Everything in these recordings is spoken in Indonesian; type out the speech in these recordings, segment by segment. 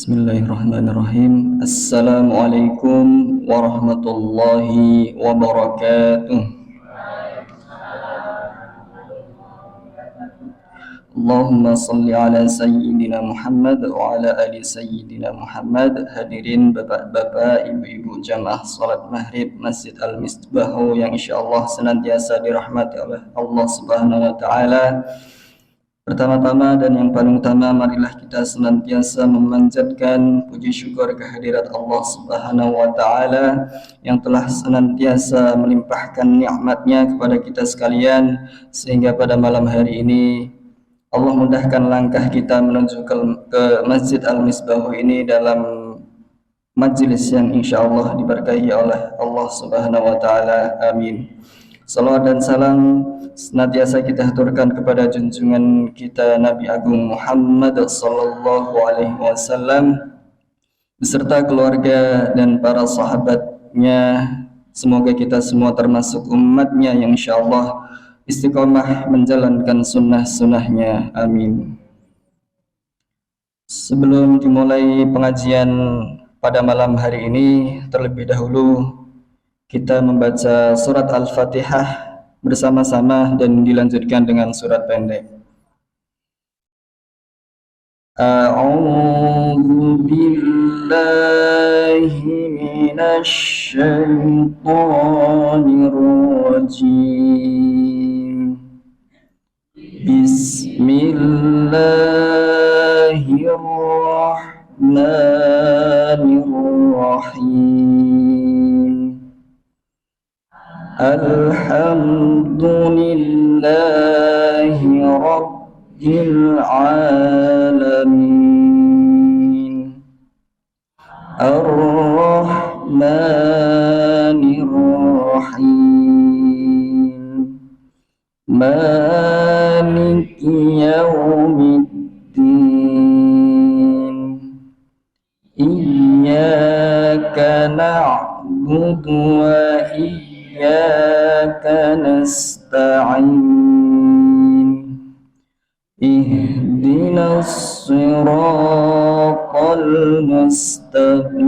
Bismillahirrahmanirrahim. Assalamualaikum warahmatullahi wabarakatuh. Allahumma salli ala sayyidina Muhammad wa ala ali sayyidina Muhammad. Hadirin bapak-bapak, ibu-ibu jamaah salat maghrib Masjid Al-Misbah yang insyaallah senantiasa dirahmati oleh Allah Subhanahu wa taala. Pertama-tama dan yang paling utama, marilah kita senantiasa memanjatkan puji syukur kehadirat Allah Subhanahu wa taala yang telah senantiasa melimpahkan nikmat-Nya kepada kita sekalian, sehingga pada malam hari ini Allah mudahkan langkah kita menuju ke Masjid Al-Misbah ini dalam majelis yang insyaallah diberkahi oleh Allah Subhanahu wa taala. Amin. Salawat dan salam senantiasa kita haturkan kepada junjungan kita Nabi Agung Muhammad sallallahu alaihi wasallam beserta keluarga dan para sahabatnya. Semoga kita semua termasuk umatnya yang insyaallah istiqomah menjalankan sunnah-sunnahnya. Amin. Sebelum dimulai pengajian pada malam hari ini, terlebih dahulu kita membaca surat Al-Fatihah bersama-sama dan dilanjutkan dengan surat pendek. A'udzu billahi minasy syaithanir rajim. Bismillahirrahmanirrahim. Alhamdulillahi Rabbil Alamin. Ar-Rahmanir-Rahim. Maliki Yawmiddin. Iyyaka na'budu wa iyyaka nasta'in. Ihdinas siratal mustaqim.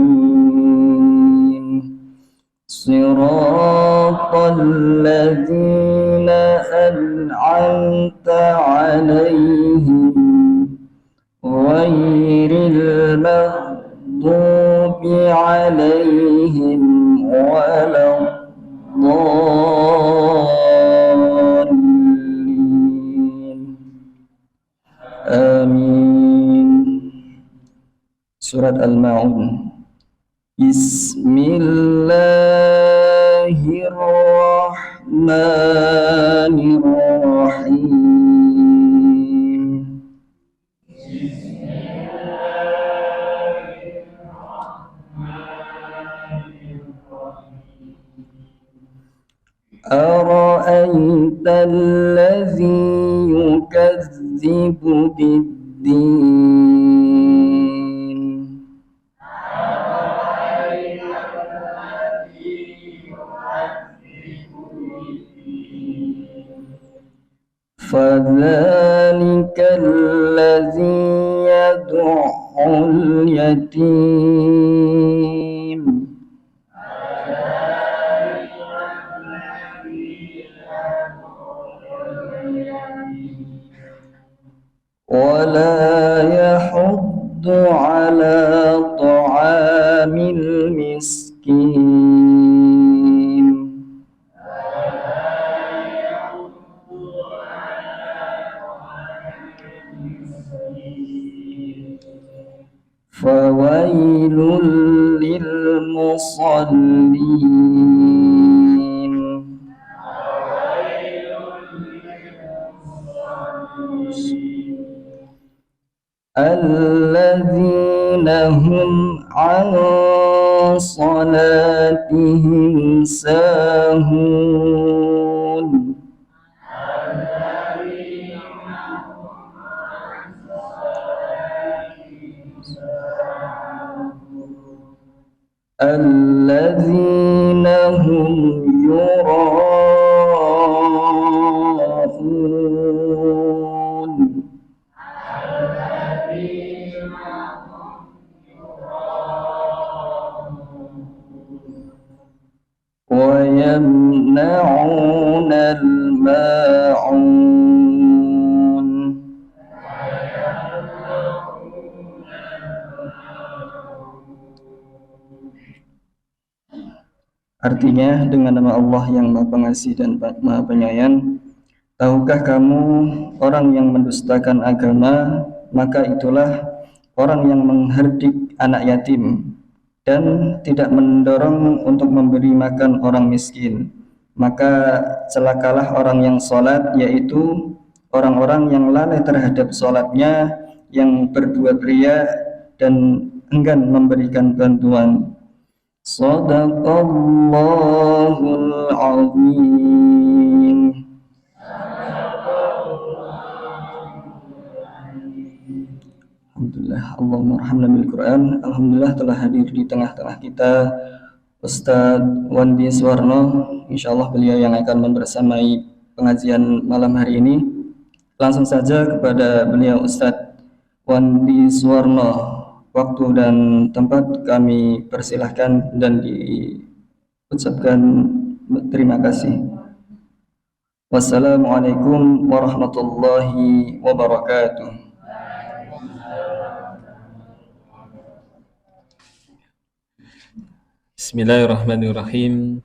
Siratal ladzina an'amta 'alaihim ghairil maghdubi 'alaihim waladdallin. Amin. Surat Al-Ma'un. Bismillahirrahmanirrahim. أرأيت الذي يكذب بالدين. فذلك الذي يدع اليتيم. ولا يحض على طعام المسكين. فويل للمصلين. الذين هم عن صلاتهم ساهون. الذين هم يراءون. Artinya, dengan nama Allah yang Maha Pengasih dan Maha Penyayang, tahukah kamu orang yang mendustakan agama, maka itulah orang yang mengherdik anak yatim dan tidak mendorong untuk memberi makan orang miskin. Maka celakalah orang yang sholat, yaitu orang-orang yang lalai terhadap sholatnya, yang berbuat riya dan enggan memberikan bantuan. Shadaqallahul azim. Alhamdulillah, Allahumma arhamna bil Quran. Alhamdulillah telah hadir di tengah-tengah kita Ustadz Wandi Suwarno. Insyaallah beliau yang akan membersamai pengajian malam hari ini. Langsung saja kepada beliau Ustadz Wandi Suwarno. Waktu dan tempat kami persilahkan dan diucapkan terima kasih. Wassalamualaikum warahmatullahi wabarakatuh. Bismillahirrahmanirrahim.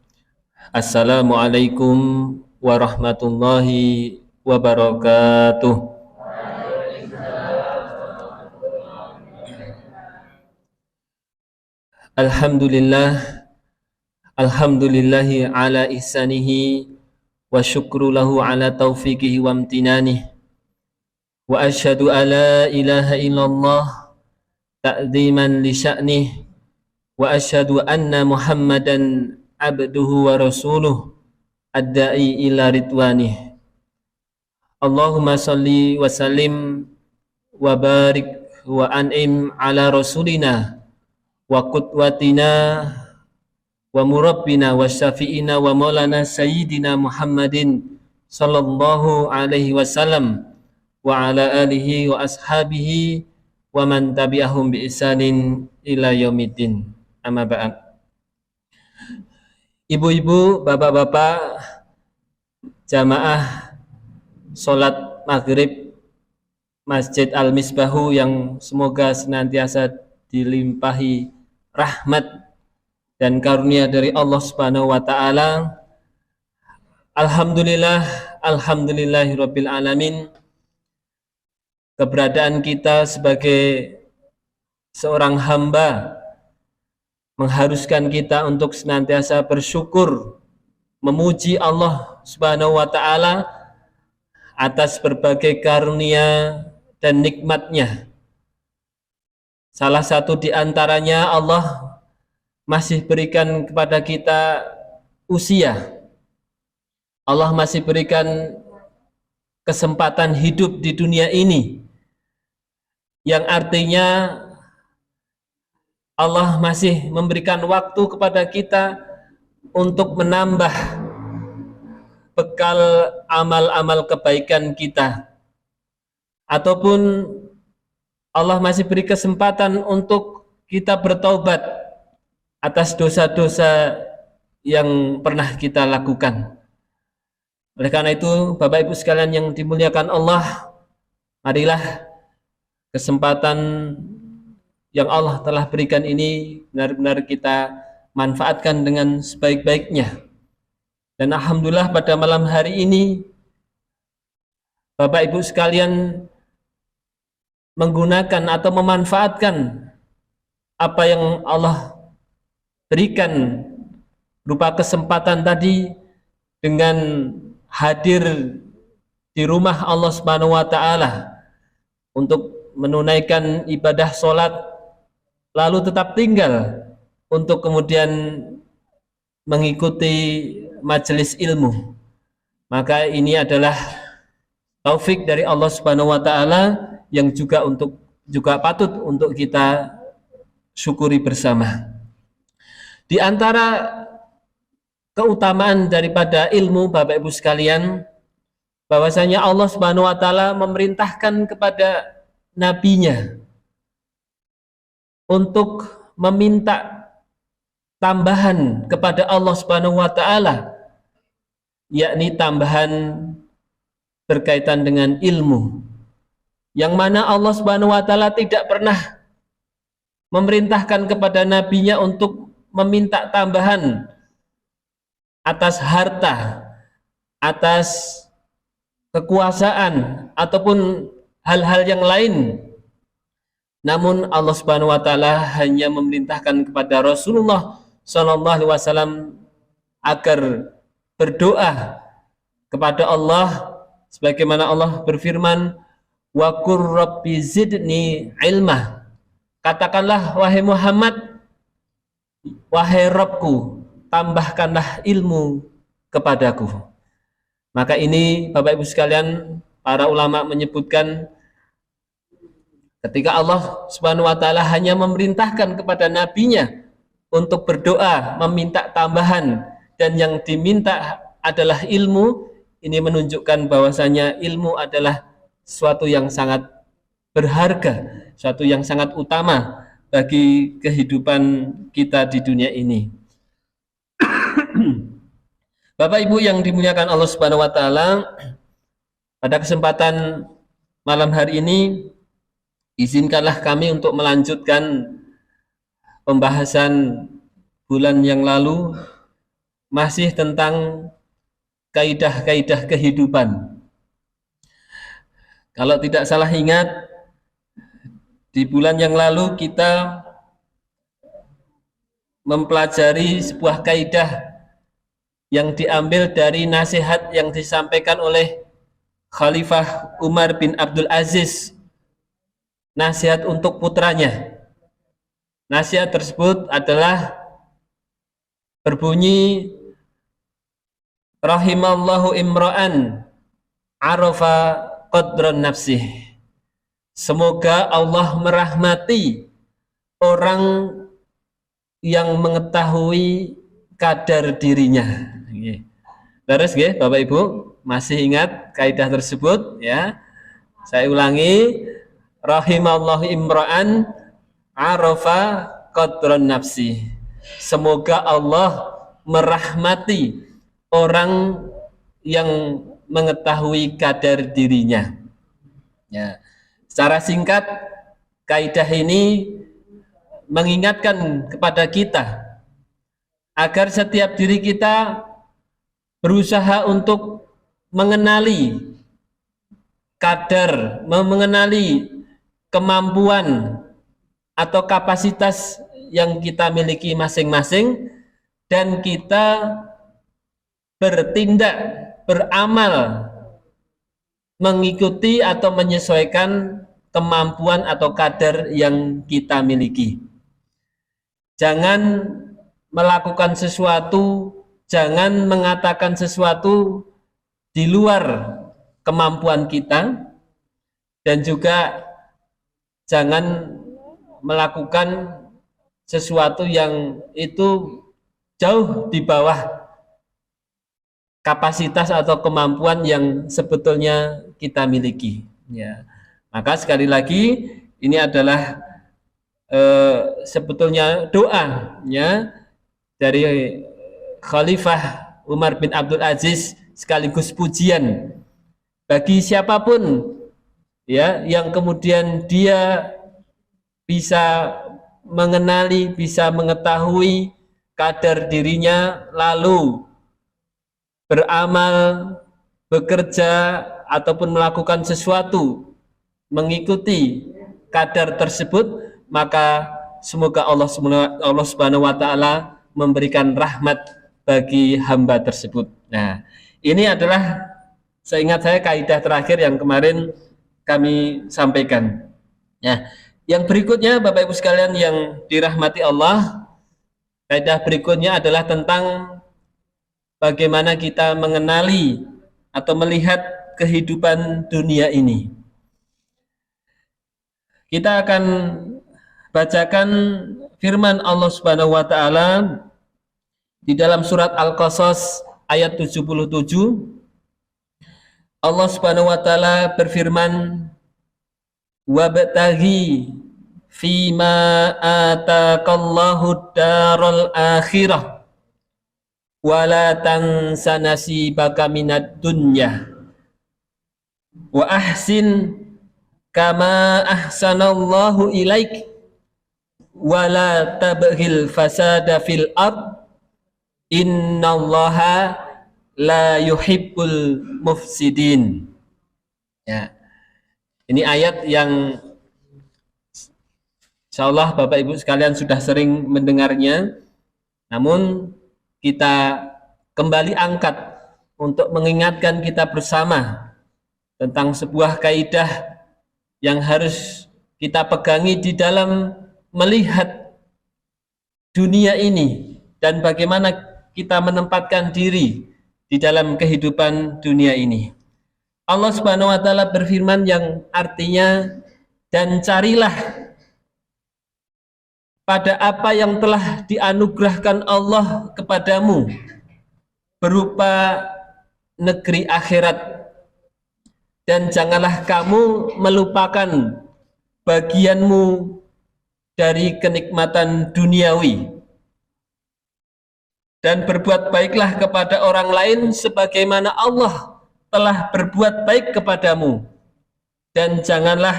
Assalamualaikum warahmatullahi wabarakatuh. Alhamdulillahi ala ihsanihi wa syukru lahu ala taufiqihi wa amtinanihi wa asyhadu alla ilaha illallah ta'ziman li sya'nihi wa asyhadu anna Muhammadan abduhu wa rasuluh ad-da'i ila ridwanih. Allahumma salli wa sallim wa barik wa an'im ala rasulina wa qudwatina wa murabbina wa syafi'ina wa maulana sayyidina Muhammadin sallallahu alaihi wasallam wa ala alihi wa ashabihi wa man tabi'ahum bi ihsanin ila yaumiddin. Amma ba'd. Ibu-ibu, bapak-bapak, jamaah salat maghrib Masjid Al-Misbahu yang semoga senantiasa dilimpahi rahmat dan karunia dari Allah Subhanahu wa taala. Alhamdulillah, alhamdulillahirabbil alamin. Keberadaan kita sebagai seorang hamba mengharuskan kita untuk senantiasa bersyukur, memuji Allah Subhanahu wa taala atas berbagai karunia dan nikmatnya. Salah satu di antaranya, Allah masih berikan kepada kita usia. Allah masih berikan kesempatan hidup di dunia ini, yang artinya Allah masih memberikan waktu kepada kita untuk menambah bekal amal-amal kebaikan kita, ataupun Allah masih beri kesempatan untuk kita bertaubat atas dosa-dosa yang pernah kita lakukan. Oleh karena itu, Bapak Ibu sekalian yang dimuliakan Allah, marilah kesempatan yang Allah telah berikan ini benar-benar kita manfaatkan dengan sebaik-baiknya. Dan alhamdulillah pada malam hari ini Bapak Ibu sekalian menggunakan atau memanfaatkan apa yang Allah berikan berupa kesempatan tadi dengan hadir di rumah Allah Subhanahu wa taala untuk menunaikan ibadah sholat, lalu tetap tinggal untuk kemudian mengikuti majelis ilmu. Maka ini adalah taufik dari Allah Subhanahu wa taala yang juga patut untuk kita syukuri bersama. Di antara keutamaan daripada ilmu, Bapak Ibu sekalian, bahwasanya Allah Subhanahu wa taala memerintahkan kepada nabinya untuk meminta tambahan kepada Allah Subhanahu wa taala, yakni tambahan berkaitan dengan ilmu, yang mana Allah Subhanahu wa taala tidak pernah memerintahkan kepada nabinya untuk meminta tambahan atas harta, atas kekuasaan ataupun hal-hal yang lain. Namun Allah Subhanahu wa taala hanya memerintahkan kepada Rasulullah sallallahu alaihi wasallam agar berdoa kepada Allah sebagaimana Allah berfirman, wa qur rabbi zidni ilma. Katakanlah wahai Muhammad, wahai Rabbku, tambahkanlah ilmu kepadaku. Maka ini Bapak Ibu sekalian, para ulama menyebutkan ketika Allah Subhanahu wa taala hanya memerintahkan kepada nabinya untuk berdoa, meminta tambahan, dan yang diminta adalah ilmu, ini menunjukkan bahwasanya ilmu adalah suatu yang sangat berharga, suatu yang sangat utama bagi kehidupan kita di dunia ini. Bapak Ibu yang dimuliakan Allah Subhanahu wa taala, pada kesempatan malam hari ini izinkanlah kami untuk melanjutkan pembahasan bulan yang lalu, masih tentang kaidah-kaidah kehidupan. Kalau tidak salah ingat, di bulan yang lalu kita mempelajari sebuah kaidah yang diambil dari nasihat yang disampaikan oleh Khalifah Umar bin Abdul Aziz, nasihat untuk putranya. Nasihat tersebut adalah berbunyi, rahimallahu imra'an arafa qadran nafsih. Semoga Allah merahmati orang yang mengetahui kadar dirinya. Terus Bapak Ibu masih ingat kaidah tersebut ya? Saya ulangi, rahimallahu imra'an arafa qadran nafsi. Semoga Allah merahmati orang yang mengetahui kadar dirinya. Ya. Secara singkat, kaidah ini mengingatkan kepada kita agar setiap diri kita berusaha untuk mengenali kadar, mengenali kemampuan atau kapasitas yang kita miliki masing-masing, dan kita bertindak, beramal mengikuti atau menyesuaikan kemampuan atau kadar yang kita miliki. Jangan melakukan sesuatu, jangan mengatakan sesuatu di luar kemampuan kita, dan juga jangan melakukan sesuatu yang itu jauh di bawah kapasitas atau kemampuan yang sebetulnya kita miliki. Ya. Maka sekali lagi ini adalah sebetulnya doa ya dari Khalifah Umar bin Abdul Aziz, sekaligus pujian bagi siapapun ya yang kemudian dia bisa mengenali, bisa mengetahui kadar dirinya, lalu beramal, bekerja ataupun melakukan sesuatu mengikuti kadar tersebut, maka semoga Allah Subhanahu wa taala memberikan rahmat bagi hamba tersebut. Nah, ini adalah seingat saya kaidah terakhir yang kemarin kami sampaikan. Nah, yang berikutnya Bapak Ibu sekalian yang dirahmati Allah, kaidah berikutnya adalah tentang bagaimana kita mengenali atau melihat kehidupan dunia ini. Kita akan bacakan firman Allah Subhanahu wa taala di dalam surat Al-Qasas ayat 77. Allah Subhanahu wa taala berfirman, wabtaghi fima ataqallahu daral akhirah wala tansa nasibaka minad dunya wa ahsin kama ahsanallahu ilaik wala tabghil fasada fil ard Innallaha la yuhibbul mufsidin. Ya. Ini ayat yang insyaallah Bapak Ibu sekalian sudah sering mendengarnya, namun kita kembali angkat untuk mengingatkan kita bersama tentang sebuah kaidah yang harus kita pegangi di dalam melihat dunia ini dan bagaimana kita menempatkan diri di dalam kehidupan dunia ini. Allah Subhanahu wa taala berfirman yang artinya, dan carilah pada apa yang telah dianugerahkan Allah kepadamu berupa negeri akhirat, dan janganlah kamu melupakan bagianmu dari kenikmatan duniawi, dan berbuat baiklah kepada orang lain sebagaimana Allah telah berbuat baik kepadamu, dan janganlah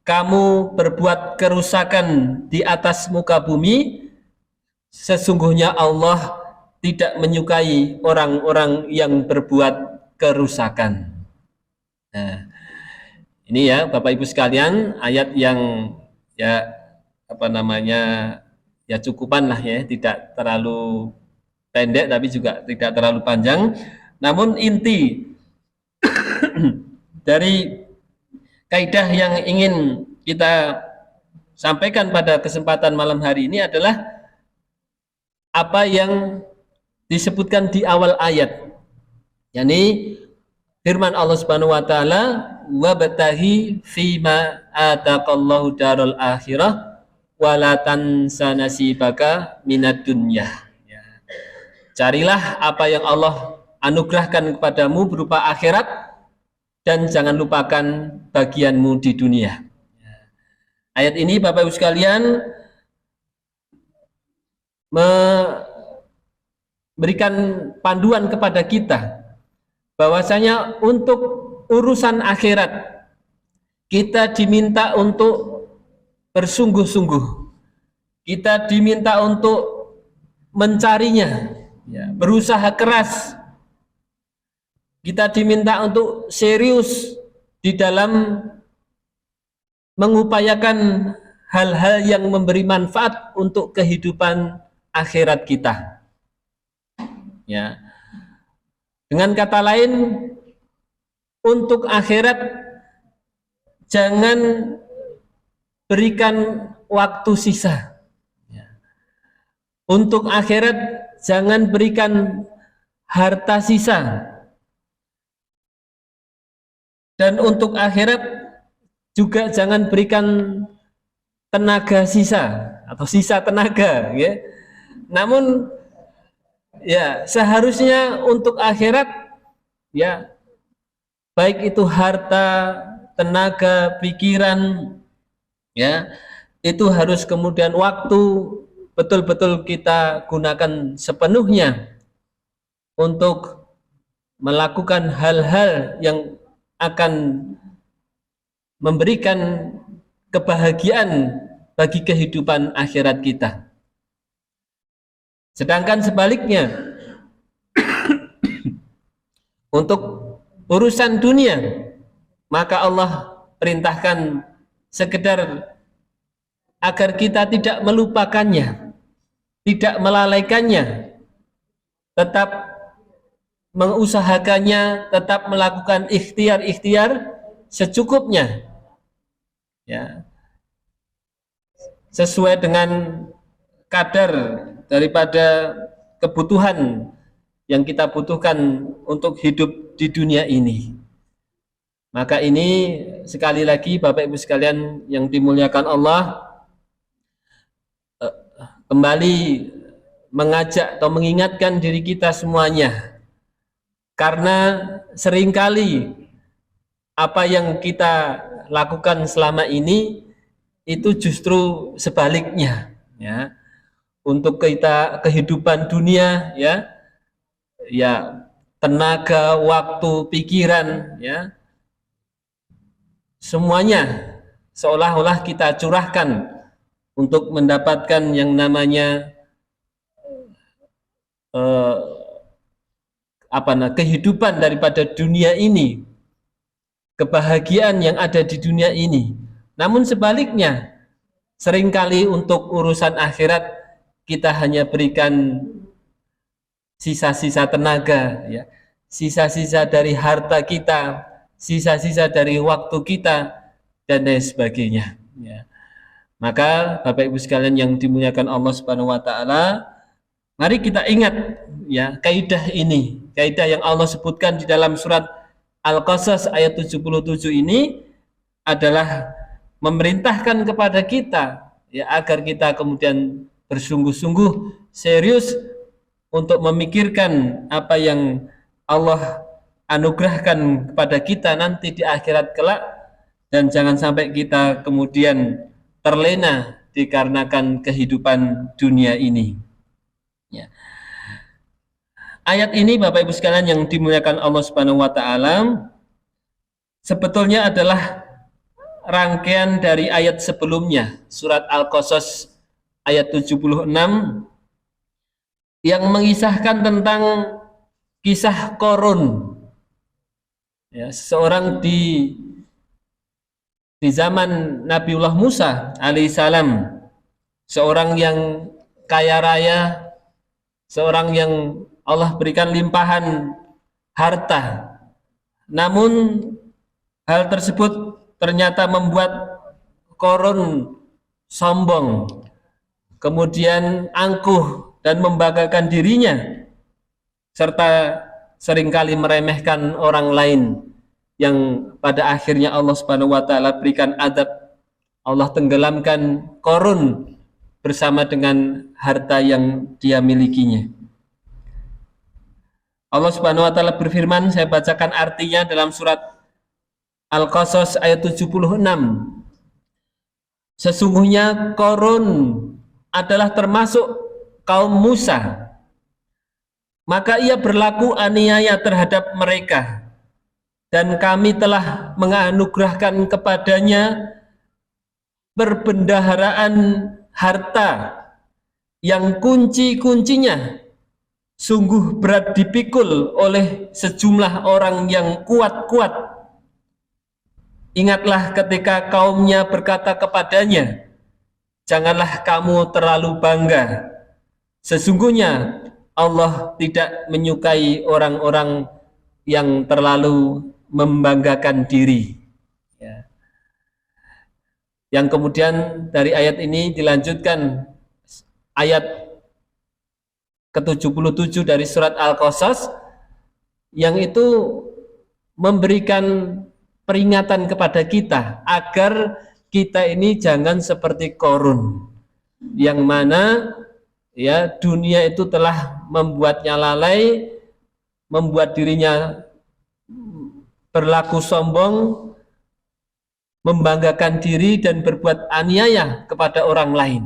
kamu berbuat kerusakan di atas muka bumi, sesungguhnya Allah tidak menyukai orang-orang yang berbuat kerusakan. Nah, ini ya Bapak Ibu sekalian, ayat yang ya ya cukupan lah ya, tidak terlalu pendek tapi juga tidak terlalu panjang. Namun inti dari kaidah yang ingin kita sampaikan pada kesempatan malam hari ini adalah apa yang disebutkan di awal ayat, yakni firman Allah Subhanahu wa taala, wabtaghi fima ataqallahu darul akhirah wala tansa nasibaka minad dunya. Ya. Carilah apa yang Allah anugerahkan kepadamu berupa akhirat, dan jangan lupakan bagianmu di dunia. Ya. Ayat ini Bapak Ibu sekalian memberikan panduan kepada kita bahwasanya untuk urusan akhirat kita diminta untuk bersungguh-sungguh, kita diminta untuk mencarinya, ya, berusaha keras, kita diminta untuk serius di dalam mengupayakan hal-hal yang memberi manfaat untuk kehidupan akhirat kita. Ya. Dengan kata lain, untuk akhirat jangan berikan waktu sisa. Untuk akhirat jangan berikan harta sisa. Dan untuk akhirat juga jangan berikan tenaga sisa atau sisa tenaga, ya. Namun ya seharusnya untuk akhirat, ya, baik itu harta, tenaga, pikiran, ya, itu harus kemudian waktu betul-betul kita gunakan sepenuhnya untuk melakukan hal-hal yang akan memberikan kebahagiaan bagi kehidupan akhirat kita. Sedangkan sebaliknya, untuk urusan dunia, maka Allah perintahkan sekedar agar kita tidak melupakannya, tidak melalaikannya, tetap mengusahakannya, tetap melakukan ikhtiar-ikhtiar secukupnya, ya, sesuai dengan kadar daripada kebutuhan yang kita butuhkan untuk hidup di dunia ini. Maka ini sekali lagi Bapak Ibu sekalian yang dimuliakan Allah, kembali mengajak atau mengingatkan diri kita semuanya, karena seringkali apa yang kita lakukan selama ini itu justru sebaliknya, ya. Untuk kita kehidupan dunia, ya, ya, tenaga, waktu, pikiran, ya, semuanya seolah-olah kita curahkan untuk mendapatkan yang namanya eh, kehidupan daripada dunia ini, kebahagiaan yang ada di dunia ini. Namun sebaliknya, seringkali untuk urusan akhirat kita hanya berikan sisa-sisa tenaga, ya, sisa-sisa dari harta kita, sisa-sisa dari waktu kita, dan lain sebagainya. Ya. Maka Bapak Ibu sekalian yang dimuliakan Allah Subhanahu Wa Taala, mari kita ingat ya kaidah ini, kaidah yang Allah sebutkan di dalam surat Al-Qasas ayat 77 ini adalah memerintahkan kepada kita ya agar kita kemudian bersungguh-sungguh serius untuk memikirkan apa yang Allah anugerahkan kepada kita nanti di akhirat kelak, dan jangan sampai kita kemudian terlena dikarenakan kehidupan dunia ini. Ya. Ayat ini Bapak Ibu sekalian yang dimuliakan Allah Subhanahu wa taala sebetulnya adalah rangkaian dari ayat sebelumnya, surat Al-Qasas ayat 76 yang mengisahkan tentang kisah Qarun. Ya, seorang di zaman Nabiullah Musa alaihissalam, seorang yang kaya raya, seorang yang Allah berikan limpahan harta. Namun hal tersebut ternyata membuat Qarun sombong, kemudian angkuh dan membanggakan dirinya, serta seringkali meremehkan orang lain, yang pada akhirnya Allah Subhanahu wa taala berikan adab. Allah tenggelamkan Qarun bersama dengan harta yang dia milikinya. Allah Subhanahu wa taala berfirman, saya bacakan artinya dalam surat Al-Qasas ayat 76. Sesungguhnya Qarun adalah termasuk kaum Musa, maka ia berlaku aniaya terhadap mereka, dan kami telah menganugerahkan kepadanya perbendaharaan harta yang kunci-kuncinya sungguh berat dipikul oleh sejumlah orang yang kuat-kuat. Ingatlah ketika kaumnya berkata kepadanya, janganlah kamu terlalu bangga. Sesungguhnya Allah tidak menyukai orang-orang yang terlalu membanggakan diri. Ya. Yang kemudian dari ayat ini dilanjutkan ayat ke-77 dari surat Al-Qasas, yang itu memberikan peringatan kepada kita agar kita ini jangan seperti Qarun, yang mana ya dunia itu telah membuatnya lalai, membuat dirinya berlaku sombong, membanggakan diri dan berbuat aniaya kepada orang lain.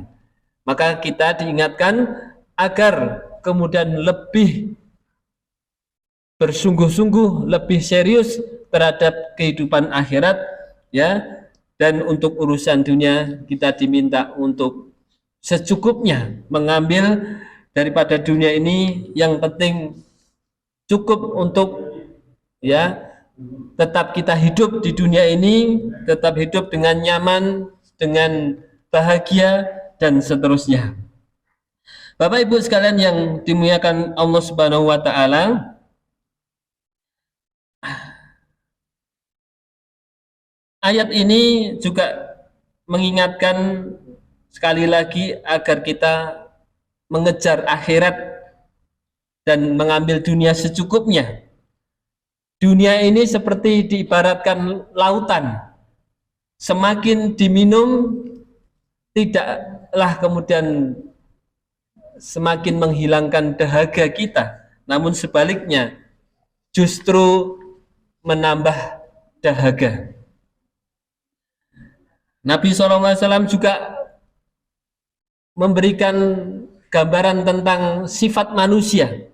Maka kita diingatkan agar kemudian lebih bersungguh-sungguh, lebih serius terhadap kehidupan akhirat, ya, dan untuk urusan dunia kita diminta untuk secukupnya mengambil daripada dunia ini, yang penting cukup untuk ya tetap kita hidup di dunia ini, tetap hidup dengan nyaman, dengan bahagia dan seterusnya. Bapak Ibu sekalian yang dimuliakan Allah Subhanahu wa taala, ayat ini juga mengingatkan sekali lagi agar kita mengejar akhirat dan mengambil dunia secukupnya. Dunia ini seperti diibaratkan lautan, semakin diminum tidaklah kemudian semakin menghilangkan dahaga kita, namun sebaliknya justru menambah dahaga. Nabi SAW juga memberikan gambaran tentang sifat manusia.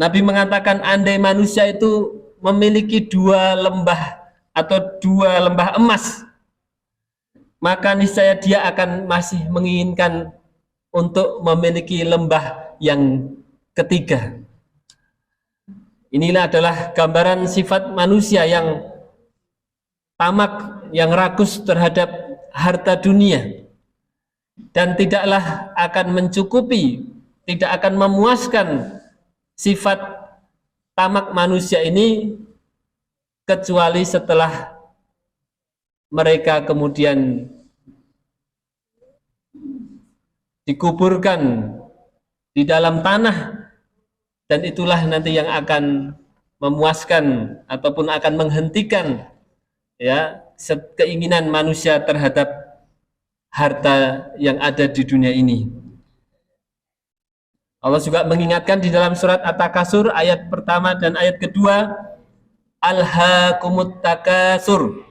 Nabi mengatakan andai manusia itu memiliki 2 lembah atau 2 lembah emas, maka niscaya dia akan masih menginginkan untuk memiliki lembah yang ketiga. Inilah adalah gambaran sifat manusia yang tamak, yang rakus terhadap harta dunia, dan tidaklah akan mencukupi, tidak akan memuaskan sifat tamak manusia ini kecuali setelah mereka kemudian dikuburkan di dalam tanah, dan itulah nanti yang akan memuaskan ataupun akan menghentikan ya keinginan manusia terhadap harta yang ada di dunia ini. Allah juga mengingatkan di dalam surat At-Takasur ayat pertama dan ayat kedua, alhaakumut takasur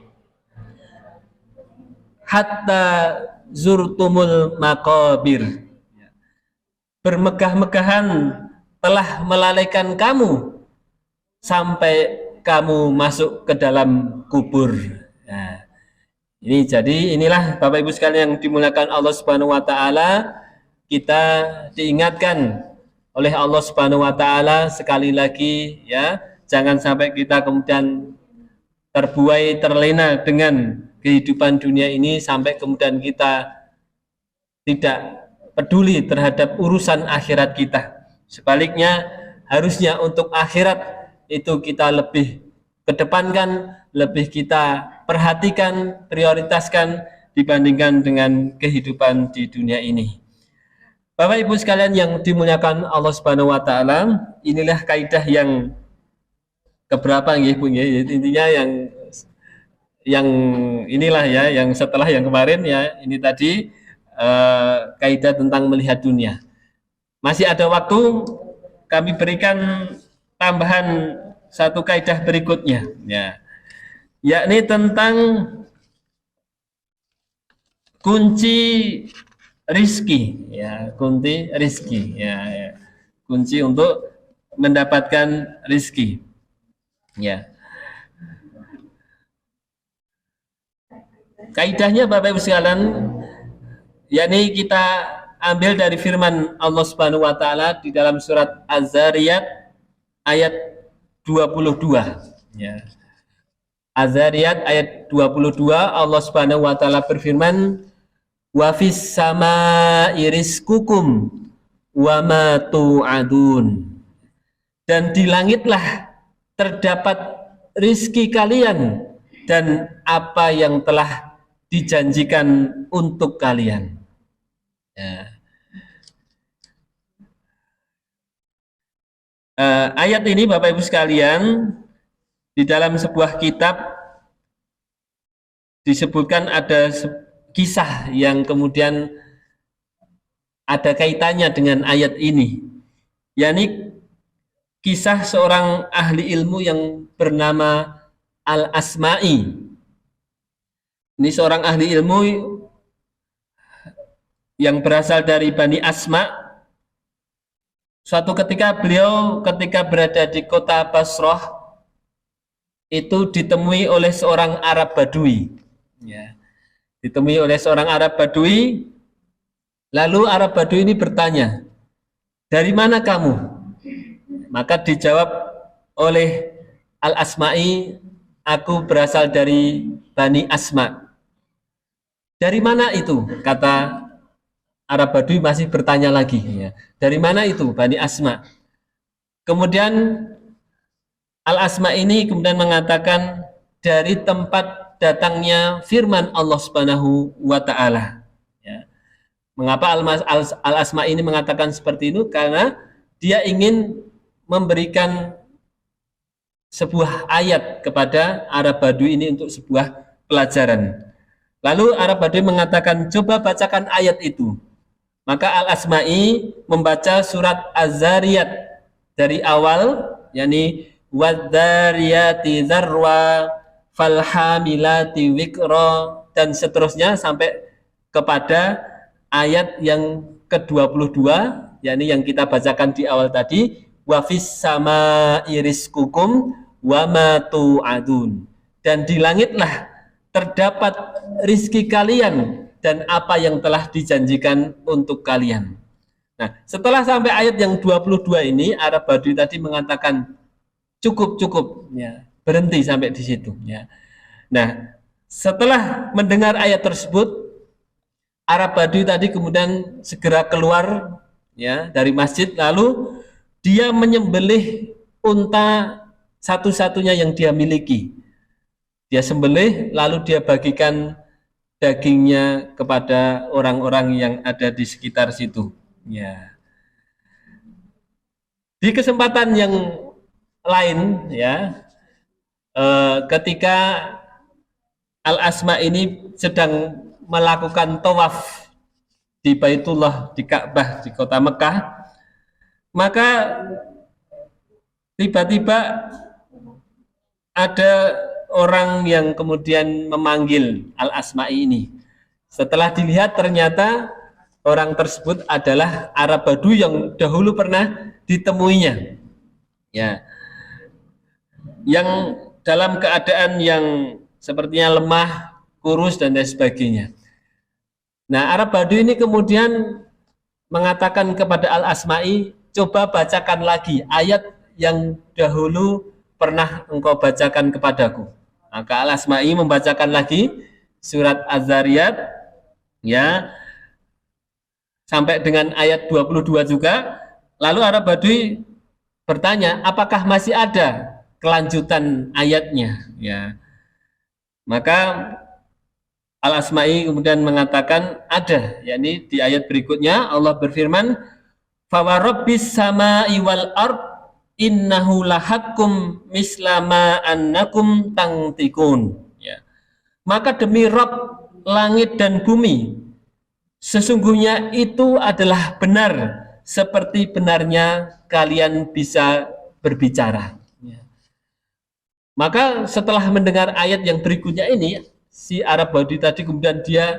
hatta zurtumul maqabir. Bermegah-megahan telah melalaikan kamu sampai kamu masuk ke dalam kubur. Nah, inilah Bapak Ibu sekalian yang dimuliakan Allah Subhanahu wa taala, kita diingatkan oleh Allah Subhanahu wa taala sekali lagi ya, jangan sampai kita kemudian terbuai terlena dengan kehidupan dunia ini sampai kemudian kita tidak peduli terhadap urusan akhirat kita. Sebaliknya, harusnya untuk akhirat itu kita lebih kedepankan, lebih kita perhatikan, prioritaskan dibandingkan dengan kehidupan di dunia ini. Bapak Ibu sekalian yang dimuliakan Allah Subhanahu wa taala, inilah kaidah yang keberapa nggih Bu nggih? Intinya yang inilah ya, yang setelah yang kemarin ya, ini tadi kaidah tentang melihat dunia. Masih ada waktu, kami berikan tambahan satu kaidah berikutnya ya, yakni tentang kunci rizki ya, kunci rizki ya, kunci untuk mendapatkan rizki ya. Kaidahnya Bapak Ibu sekalian, yakni kita ambil dari firman Allah Subhanahu wa taala di dalam surat Az-Zariyat ayat 22 ya. Az-Zariyat ayat 22, Allah Subhanahu wa taala berfirman, wa fis samaa'i rizqukum wa ma tu'adun. Dan di langitlah terdapat rizki kalian dan apa yang telah dijanjikan untuk kalian. Ya. Ayat ini Bapak Ibu sekalian, di dalam sebuah kitab disebutkan ada kisah yang kemudian ada kaitannya dengan ayat ini, yakni kisah seorang ahli ilmu yang bernama Al-Asma'i. Ini seorang ahli ilmu yang berasal dari Bani Asma. Suatu ketika beliau ketika berada di kota Basrah itu ditemui oleh seorang Arab Badui ya. Ditemui oleh seorang Arab Badui, lalu Arab Badui ini bertanya, dari mana kamu? Maka dijawab oleh Al-Asma'i, aku berasal dari Bani Asma. Dari mana itu? Kata Arab Badui masih bertanya lagi ya. Dari mana itu Bani Asma? Kemudian Al-Asma ini kemudian mengatakan dari tempat datangnya firman Allah Subhanahu wa taala ya. Mengapa Al-Asma ini mengatakan seperti itu? Karena dia ingin memberikan sebuah ayat kepada Arab Badui ini untuk sebuah pelajaran. Lalu Arab Badui mengatakan, coba bacakan ayat itu. Maka Al-Asma'i membaca surat Az-Zariyat dari awal, yakni wadzariyati dzarwa falhamilati wikra, dan seterusnya sampai kepada ayat yang ke-22, yakni yang kita bacakan di awal tadi, wa fis samaa'i rizqukum wa ma tu'adun. Dan di langitlah terdapat rizki kalian dan apa yang telah dijanjikan untuk kalian. Nah, setelah sampai ayat yang 22 ini, Arab Badui tadi mengatakan cukup, ya, berhenti sampai di situ, ya. Nah, setelah mendengar ayat tersebut, Arab Badui tadi kemudian segera keluar, ya, dari masjid, lalu dia menyembelih unta satu-satunya yang dia miliki. Dia sembelih, lalu dia bagikan dagingnya kepada orang-orang yang ada di sekitar situ. Ya. Di kesempatan yang lain, ya, ketika Al-Asma ini sedang melakukan tawaf di Baitullah, di Ka'bah, di kota Mekah, maka tiba-tiba ada orang yang kemudian memanggil Al-Asma'i ini. Setelah dilihat ternyata orang tersebut adalah Arab Badui yang dahulu pernah ditemuinya, ya, yang dalam keadaan yang sepertinya lemah, kurus dan lain sebagainya. Nah, Arab Badui ini kemudian mengatakan kepada Al-Asma'i, coba bacakan lagi ayat yang dahulu pernah engkau bacakan kepadaku. Maka Al-Asma'i membacakan lagi surat Az-Zariyat, ya, sampai dengan ayat 22 juga. Lalu Arab Badui bertanya, apakah masih ada kelanjutan ayatnya, ya. Maka Al-Asma'i kemudian mengatakan ada, yakni di ayat berikutnya Allah berfirman, fa warabbis samai wal ard innahu lahaqqum mislama annakum tangtikun, ya. Maka demi Rabb langit dan bumi, sesungguhnya itu adalah benar seperti benarnya kalian bisa berbicara, ya. Maka setelah mendengar ayat yang berikutnya ini, si Arab Badui tadi kemudian dia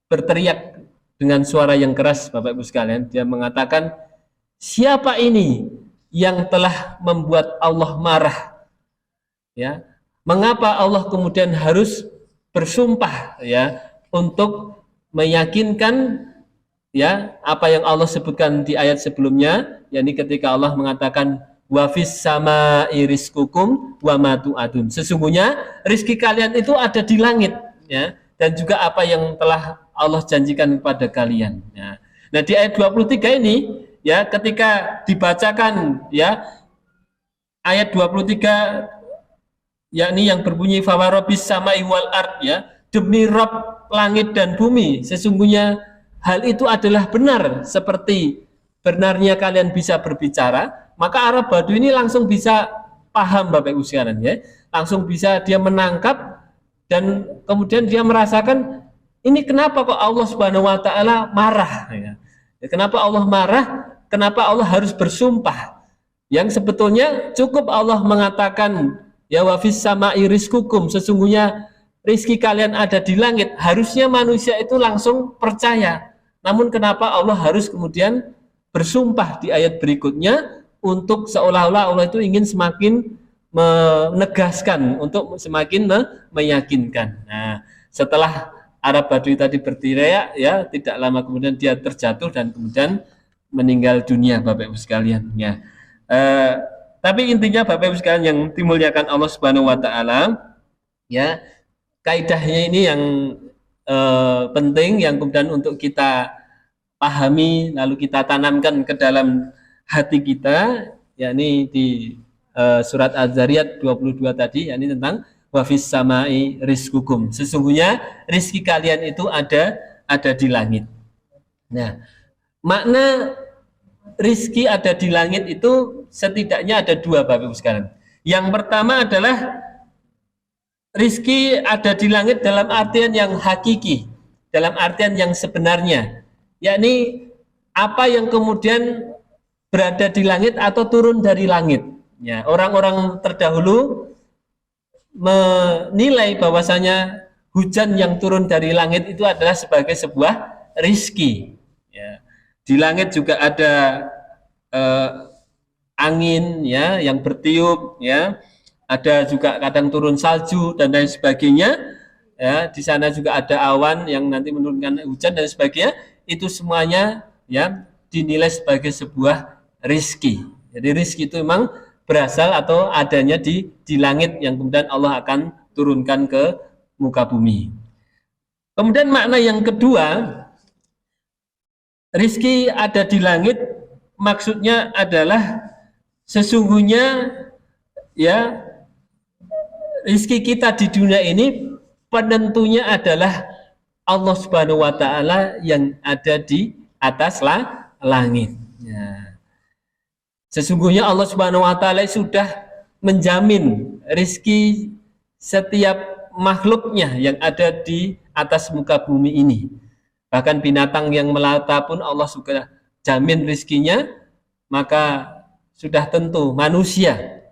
berteriak dengan suara yang keras, Bapak Ibu sekalian. Dia mengatakan, siapa ini yang telah membuat Allah marah? Ya, mengapa Allah kemudian harus bersumpah, ya, untuk meyakinkan, ya, apa yang Allah sebutkan di ayat sebelumnya, yakni ketika Allah mengatakan wafis sama rizqukum wa ma tu'adun. Sesungguhnya rizki kalian itu ada di langit, ya, dan juga apa yang telah Allah janjikan kepada kalian, ya. Nah, di ayat 23 ini, ya, ketika dibacakan, ya, ayat 23, yakni yang berbunyi fawarobis samai wal ard, ya, demi Rabb langit dan bumi, sesungguhnya hal itu adalah benar seperti benarnya kalian bisa berbicara. Maka Arab Badui ini langsung bisa paham, Bapak Ibu sekalian, ya, langsung bisa dia menangkap dan kemudian dia merasakan ini kenapa kok Allah Subhanahu Wa Taala marah, ya. Kenapa Allah marah? Kenapa Allah harus bersumpah? Yang sebetulnya cukup Allah mengatakan ya wafis sama rizqukum, sesungguhnya rizki kalian ada di langit. Harusnya manusia itu langsung percaya. Namun kenapa Allah harus kemudian bersumpah di ayat berikutnya untuk seolah-olah Allah itu ingin semakin menegaskan, untuk semakin meyakinkan. Nah, setelah Arab Badui tadi berteriak, ya, tidak lama kemudian dia terjatuh dan kemudian meninggal dunia, Bapak Ibu sekalian, ya. Tapi intinya Bapak Ibu sekalian yang dimuliakan Allah Subhanahu Wa Taala, ya, kaidahnya ini yang penting, yang kemudian untuk kita pahami lalu kita tanamkan ke dalam hati kita, yakni di surat Az-Zariyat 22 tadi, yakni tentang wafis samai rizqukum, sesungguhnya rizki kalian itu ada di langit. Nah, makna rizki ada di langit itu setidaknya ada dua, Bapak Ibu sekalian. Yang pertama adalah rizki ada di langit dalam artian yang hakiki, dalam artian yang sebenarnya, yakni apa yang kemudian berada di langit atau turun dari langit, ya. Orang-orang terdahulu menilai bahwasanya hujan yang turun dari langit itu adalah sebagai sebuah rizki, ya. Di langit juga ada angin, ya, yang bertiup, ya. Ada juga kadang turun salju dan lain sebagainya, ya. Di sana juga ada awan yang nanti menurunkan hujan dan sebagainya. Itu semuanya, ya, dinilai sebagai sebuah rizki. Jadi rizki itu memang berasal atau adanya di langit yang kemudian Allah akan turunkan ke muka bumi. Kemudian makna yang kedua, rizki ada di langit maksudnya adalah sesungguhnya ya rizki kita di dunia ini penentunya adalah Allah Subhanahu wa taala yang ada di atas langit. Ya. Sesungguhnya Allah Subhanahu wa taala sudah menjamin rizki setiap makhluknya yang ada di atas muka bumi ini. Bahkan binatang yang melata pun Allah sudah jamin rizkinya, maka sudah tentu manusia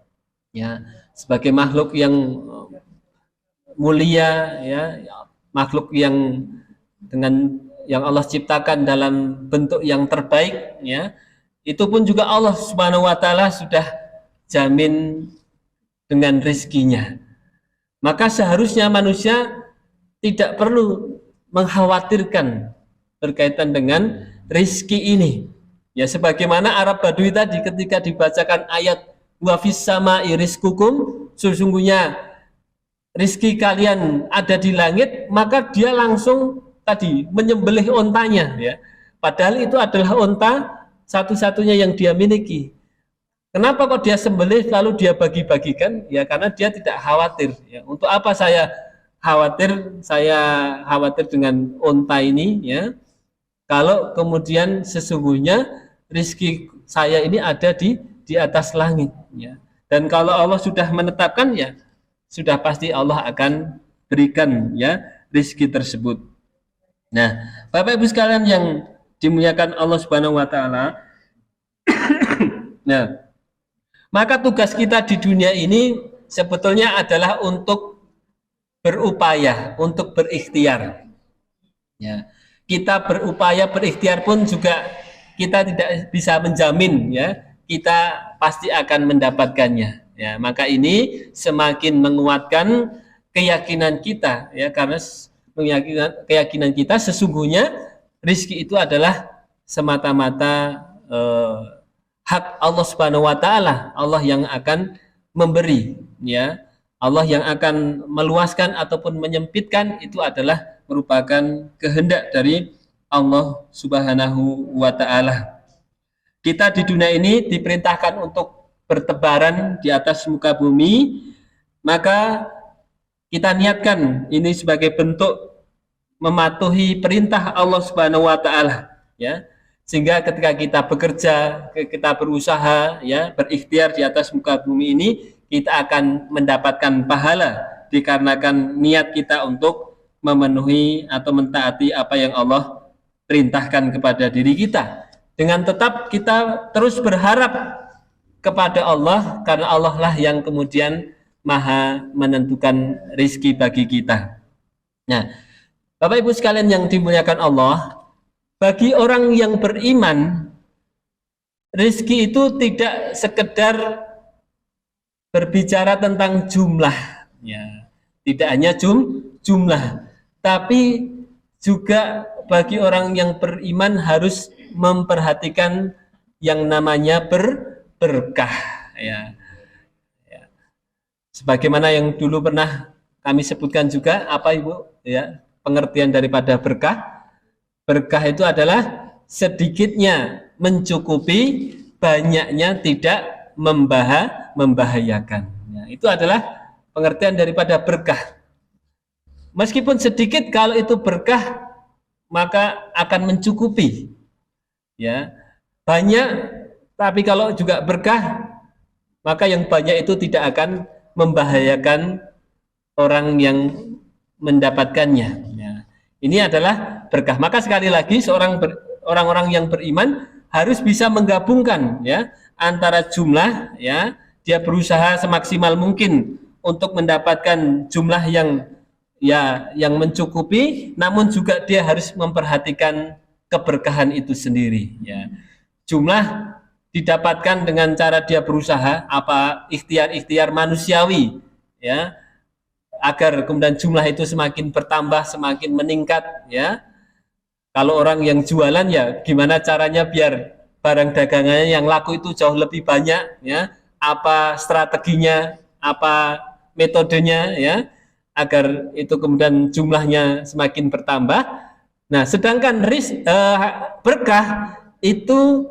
ya sebagai makhluk yang mulia ya, makhluk yang dengan yang Allah ciptakan dalam bentuk yang terbaik ya, itu pun juga Allah Subhanahu wa taala sudah jamin dengan rizkinya. Maka seharusnya manusia tidak perlu mengkhawatirkan berkaitan dengan rizki ini. Ya sebagaimana Arab Badui tadi ketika dibacakan ayat wa fis sama'i rizqukum, sesungguhnya rizki kalian ada di langit, maka dia langsung tadi menyembelih ontanya ya. Padahal itu adalah onta satu-satunya yang dia miliki. Kenapa kok dia sembelih lalu dia bagi-bagikan? Ya karena dia tidak khawatir. Ya. Untuk apa saya khawatir? Saya khawatir dengan onta ini. Ya. Kalau kemudian sesungguhnya rizki saya ini ada di atas langit. Ya. Dan kalau Allah sudah menetapkan ya sudah pasti Allah akan berikan ya rizki tersebut. Nah, Bapak Ibu sekalian yang dimuliakan Allah Subhanahu wa taala. Nah, maka tugas kita di dunia ini sebetulnya adalah untuk berupaya, untuk berikhtiar. Ya. Kita berupaya berikhtiar pun juga kita tidak bisa menjamin ya, kita pasti akan mendapatkannya. Ya, maka ini semakin menguatkan keyakinan kita ya, karena keyakinan kita sesungguhnya rizki itu adalah semata-mata hak Allah Subhanahu wa taala, Allah yang akan memberi ya. Allah yang akan meluaskan ataupun menyempitkan itu adalah merupakan kehendak dari Allah Subhanahu wa taala. Kita di dunia ini diperintahkan untuk bertebaran di atas muka bumi, maka kita niatkan ini sebagai bentuk mematuhi perintah Allah Subhanahu wa taala ya. Sehingga ketika kita bekerja, kita berusaha ya, berikhtiar di atas muka bumi ini, kita akan mendapatkan pahala dikarenakan niat kita untuk memenuhi atau mentaati apa yang Allah perintahkan kepada diri kita. Dengan tetap kita terus berharap kepada Allah karena Allah lah yang kemudian maha menentukan rizki bagi kita. Nah, Bapak Ibu sekalian yang dimuliakan Allah, bagi orang yang beriman, rizki itu tidak sekedar berbicara tentang jumlah, ya, tidak hanya jumlah, tapi juga bagi orang yang beriman harus memperhatikan yang namanya berkah, ya. Sebagaimana yang dulu pernah kami sebutkan juga, apa Ibu, ya, pengertian daripada berkah. Berkah itu adalah sedikitnya mencukupi, banyaknya tidak membahayakan. Ya, itu adalah pengertian daripada berkah. Meskipun sedikit, kalau itu berkah maka akan mencukupi. Ya, banyak, tapi kalau juga berkah maka yang banyak itu tidak akan membahayakan orang yang mendapatkannya. Ini adalah berkah. Maka sekali lagi orang-orang yang beriman harus bisa menggabungkan ya antara jumlah ya, dia berusaha semaksimal mungkin untuk mendapatkan jumlah yang mencukupi, namun juga dia harus memperhatikan keberkahan itu sendiri ya. Jumlah didapatkan dengan cara dia berusaha apa ikhtiar-ikhtiar manusiawi ya, agar kemudian jumlah itu semakin bertambah, semakin meningkat ya. Kalau orang yang jualan ya gimana caranya biar barang dagangannya yang laku itu jauh lebih banyak, ya, apa strateginya, apa metodenya, ya, agar itu kemudian jumlahnya semakin bertambah. Nah, sedangkan berkah itu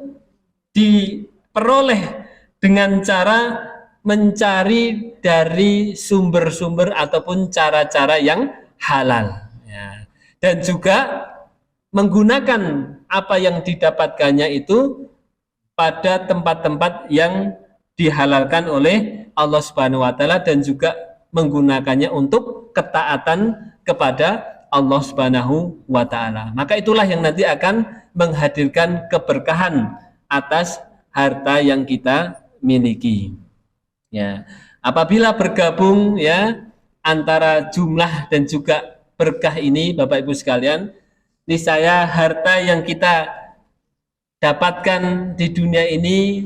diperoleh dengan cara mencari dari sumber-sumber ataupun cara-cara yang halal, ya. Dan juga menggunakan apa yang didapatkannya itu pada tempat-tempat yang dihalalkan oleh Allah Subhanahu wa taala, dan juga menggunakannya untuk ketaatan kepada Allah Subhanahu wa taala. Maka itulah yang nanti akan menghadirkan keberkahan atas harta yang kita miliki. Ya, apabila bergabung, ya, antara jumlah dan juga berkah ini, Bapak Ibu sekalian, niscaya harta yang kita dapatkan di dunia ini,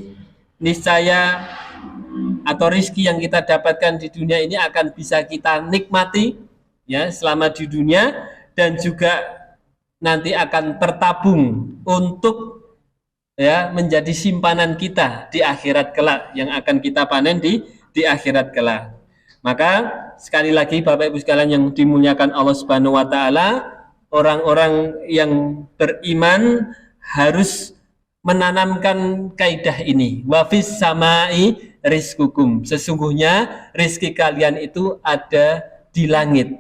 niscaya atau rizki yang kita dapatkan di dunia ini akan bisa kita nikmati, ya, selama di dunia, dan juga nanti akan tertabung untuk, ya, menjadi simpanan kita di akhirat kelak, yang akan kita panen di akhirat kelak. Maka sekali lagi Bapak Ibu sekalian yang dimuliakan Allah Subhanahu wa taala, orang-orang yang beriman harus menanamkan kaidah ini. Wa fis samai rizqukum. Sesungguhnya rizki kalian itu ada di langit.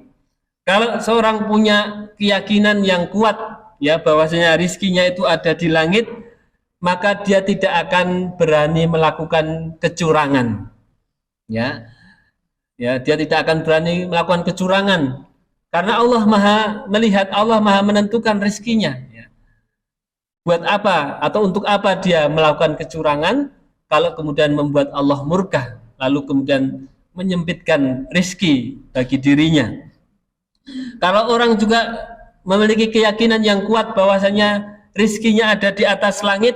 Kalau seorang punya keyakinan yang kuat, ya, bahwasanya rizkinya itu ada di langit, maka dia tidak akan berani melakukan kecurangan. Ya. Ya, dia tidak akan berani melakukan kecurangan. Karena Allah Maha melihat, Allah Maha menentukan rezekinya. Ya. Buat apa atau untuk apa dia melakukan kecurangan kalau kemudian membuat Allah murka, lalu kemudian menyempitkan rezeki bagi dirinya. Kalau orang juga memiliki keyakinan yang kuat bahwasanya rezekinya ada di atas langit,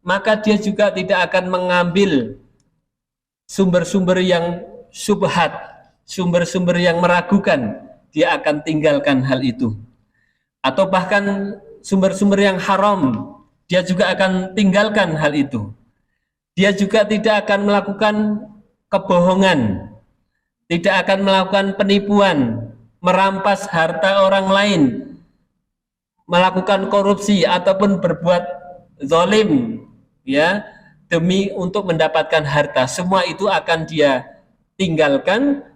maka dia juga tidak akan mengambil sumber-sumber yang subhat, sumber-sumber yang meragukan. Dia akan tinggalkan hal itu. Atau bahkan sumber-sumber yang haram, dia juga akan tinggalkan hal itu. Dia juga tidak akan melakukan kebohongan, tidak akan melakukan penipuan, merampas harta orang lain, melakukan korupsi ataupun berbuat zalim, ya, demi untuk mendapatkan harta. Semua itu akan dia tinggalkan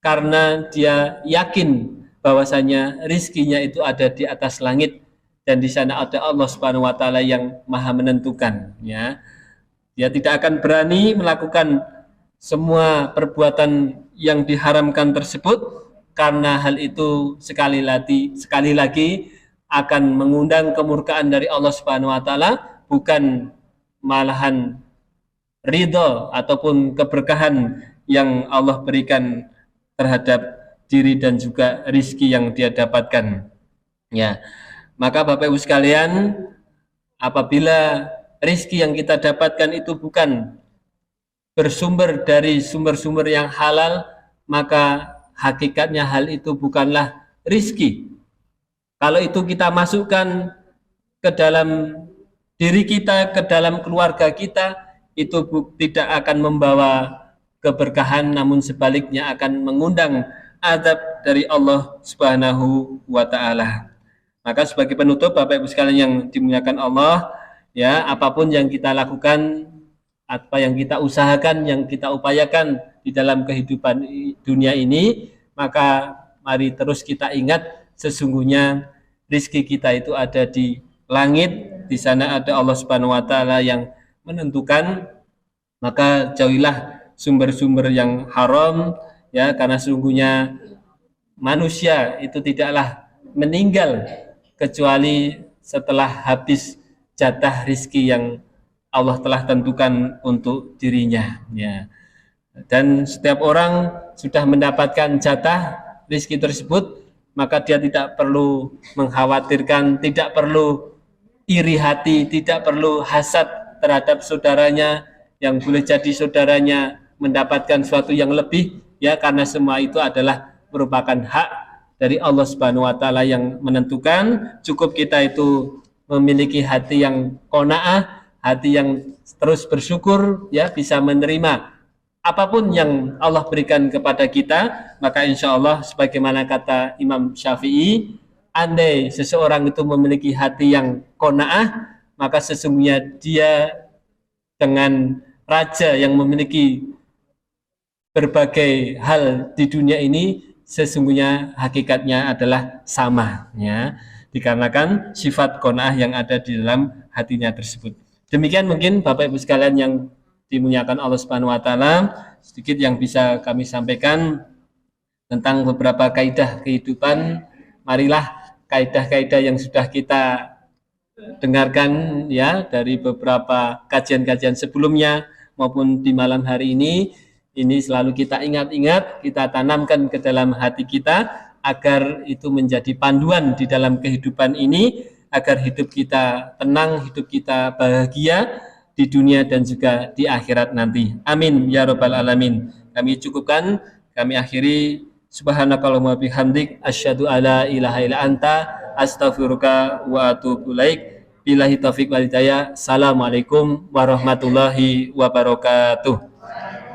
karena dia yakin bahwasanya rizkinya itu ada di atas langit, dan di sana ada Allah Subhanahu wa taala yang Maha menentukan, ya. Dia tidak akan berani melakukan semua perbuatan yang diharamkan tersebut, karena hal itu sekali lagi akan mengundang kemurkaan dari Allah Subhanahu wa taala, bukan malahan ridho ataupun keberkahan yang Allah berikan terhadap diri dan juga rizki yang dia dapatkan, ya. Maka Bapak Ibu sekalian, apabila rizki yang kita dapatkan itu bukan bersumber dari sumber-sumber yang halal, maka hakikatnya hal itu bukanlah rizki. Kalau itu kita masukkan ke dalam diri kita, ke dalam keluarga kita, itu tidak akan membawa keberkahan, namun sebaliknya akan mengundang azab dari Allah Subhanahu wa taala. Maka sebagai penutup, Bapak Ibu sekalian yang dimuliakan Allah, ya, apapun yang kita lakukan, apa yang kita usahakan, yang kita upayakan di dalam kehidupan dunia ini, maka mari terus kita ingat sesungguhnya rizki kita itu ada di langit, di sana ada Allah Subhanahu wa taala yang menentukan. Maka jauhilah sumber-sumber yang haram, ya, karena sesungguhnya manusia itu tidaklah meninggal kecuali setelah habis jatah rizki yang Allah telah tentukan untuk dirinya, ya. Dan setiap orang sudah mendapatkan jatah rizki tersebut, maka dia tidak perlu mengkhawatirkan, tidak perlu iri hati, tidak perlu hasad terhadap saudaranya yang boleh jadi saudaranya mendapatkan sesuatu yang lebih, ya, karena semua itu adalah merupakan hak dari Allah Subhanahu wa taala yang menentukan. Cukup kita itu memiliki hati yang qanaah, hati yang terus bersyukur, ya, bisa menerima apapun yang Allah berikan kepada kita. Maka insya Allah sebagaimana kata Imam Syafi'i, andai seseorang itu memiliki hati yang qanaah, maka sesungguhnya dia dengan raja yang memiliki berbagai hal di dunia ini sesungguhnya hakikatnya adalah sama, ya, dikarenakan sifat qanaah yang ada di dalam hatinya tersebut. Demikian mungkin Bapak Ibu sekalian yang dimuliakan Allah Subhanahu wa taala, sedikit yang bisa kami sampaikan tentang beberapa kaidah kehidupan. Marilah kaidah-kaidah yang sudah kita dengarkan, ya, dari beberapa kajian-kajian sebelumnya maupun di malam hari ini selalu kita ingat-ingat, kita tanamkan ke dalam hati kita agar itu menjadi panduan di dalam kehidupan ini, agar hidup kita tenang, hidup kita bahagia di dunia dan juga di akhirat nanti. Amin ya rabbal alamin. Kami cukupkan, kami akhiri. Subhanakallahumma bihamdik asyhadu alla ilaha illa anta astaghfiruka wa atubu ilaik. Billahi taufiq wal hidayah. Assalamualaikum warahmatullahi wabarakatuh.